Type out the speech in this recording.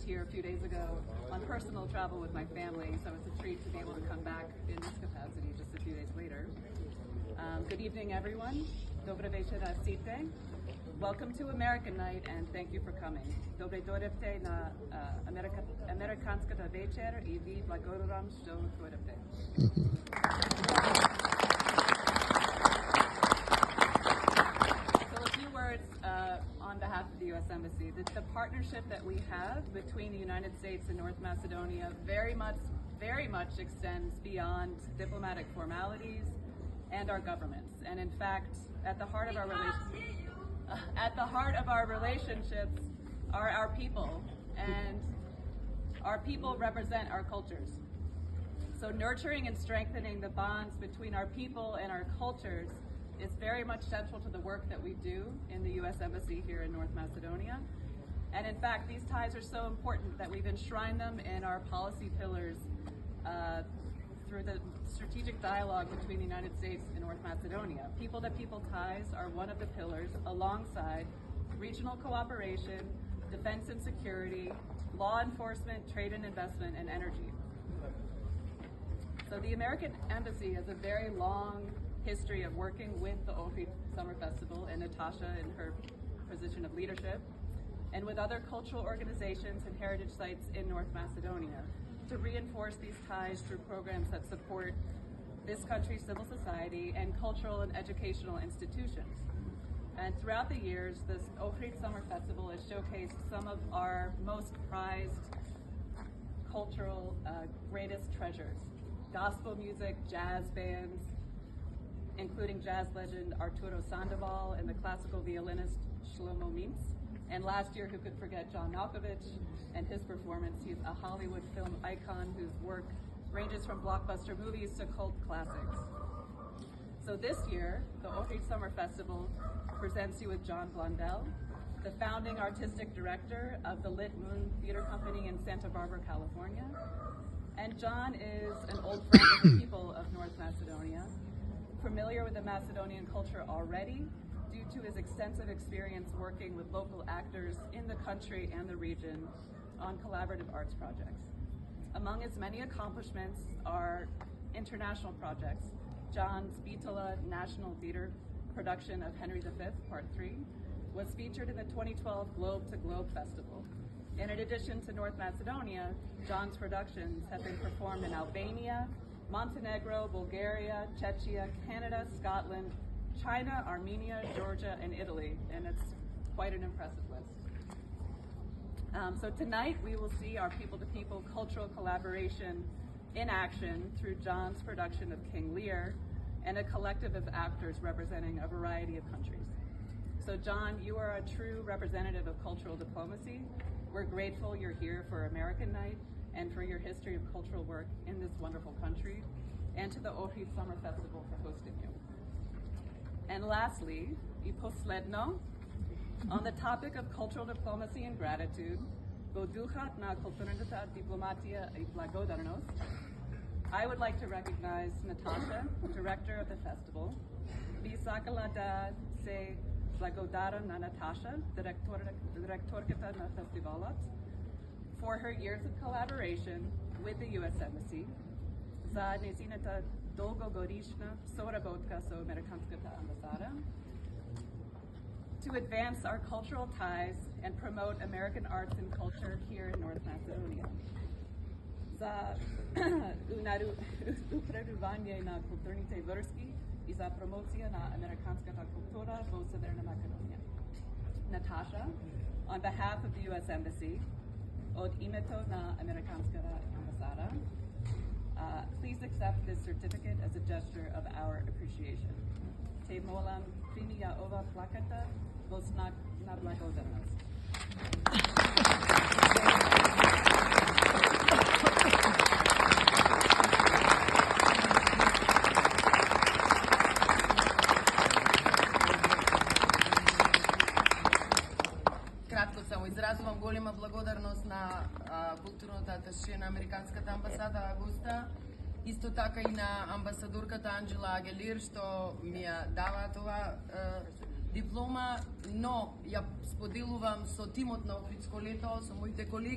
here a few days ago on personal travel with my family, so it's a treat to be able to come back in this capacity just a few days later. Good evening, everyone. Dobre večera site. Welcome to American Night, and thank you for coming. Dobre dorepte na Amerikanskata večer I vi blagodaram što dorepte. So a few words on behalf of the U.S. Embassy. The partnership that we have between the United States and North Macedonia very much extends beyond diplomatic formalities and our governments. And in fact, at the heart of our relationships are our people, and our people represent our cultures. So nurturing and strengthening the bonds between our people and our cultures is very much central to the work that we do in the U.S. Embassy here in North Macedonia. And in fact, these ties are so important that we've enshrined them in our policy pillars through the strategic dialogue between the United States and North Macedonia. People-to-people ties are one of the pillars alongside regional cooperation, defense and security, law enforcement, trade and investment, and energy. So the American Embassy has a very long history of working with the Ohrid Summer Festival and Natasha in her position of leadership, and with other cultural organizations and heritage sites in North Macedonia to reinforce these ties through programs that support this country's civil society and cultural and educational institutions. And throughout the years, this Ohrid Summer Festival has showcased some of our most prized cultural greatest treasures. Gospel music, jazz bands, including jazz legend Arturo Sandoval and the classical violinist Shlomo Mintz. And last year, who could forget John Malkovich and his performance? He's a Hollywood film icon whose work ranges from blockbuster movies to cult classics. So this year, the Ohrid Summer Festival presents you with John Blondell, the founding artistic director of the Lit Moon Theater Company in Santa Barbara, California. And John is an old friend of the people of North Macedonia, familiar with the Macedonian culture already, due to his extensive experience working with local actors in the country and the region on collaborative arts projects. Among his many accomplishments are international projects. John's Bitola National Theater production of Henry V, Part 3, was featured in the 2012 Globe to Globe Festival. And in addition to North Macedonia, John's productions have been performed in Albania, Montenegro, Bulgaria, Czechia, Canada, Scotland, China, Armenia, Georgia, and Italy, and it's quite an impressive list. So tonight we will see our people-to-people cultural collaboration in action through John's production of King Lear and a collective of actors representing a variety of countries. So John, you are a true representative of cultural diplomacy. We're grateful you're here for American Night and for your history of cultural work in this wonderful country, and to the Ohrid Summer Festival for hosting you. And lastly, I posledno, on the topic of cultural diplomacy and gratitude, Boduchat na kulturната diplomatia I blagodarnost, I would like to recognize Natasha, director of the festival, Bisakala da se blagodaram na Natasha, direktorkata na festivalat, for her years of collaboration with the U.S. Embassy, za nezinata dolgogorishna sorabotka so Amerikanskata ambasada, to advance our cultural ties and promote American arts and culture here in North Macedonia. Za upradowanie na kulturните връзки и за промоция на американската култура в Северна Македония. Natasha, on behalf of the U.S. Embassy, od името на Американската ambasada, please accept this certificate as a gesture of our appreciation. Te molam primija ova plakata, vosnak na blagodarnost. Кратко само изразувам голема благодарност на културната аташе на Американската амбасада Агуста, исто така и на амбасадорката Анджела Агелир, што ми ја дава това диплома, но ја споделувам со тимот на Охридско лето, со моите колеги.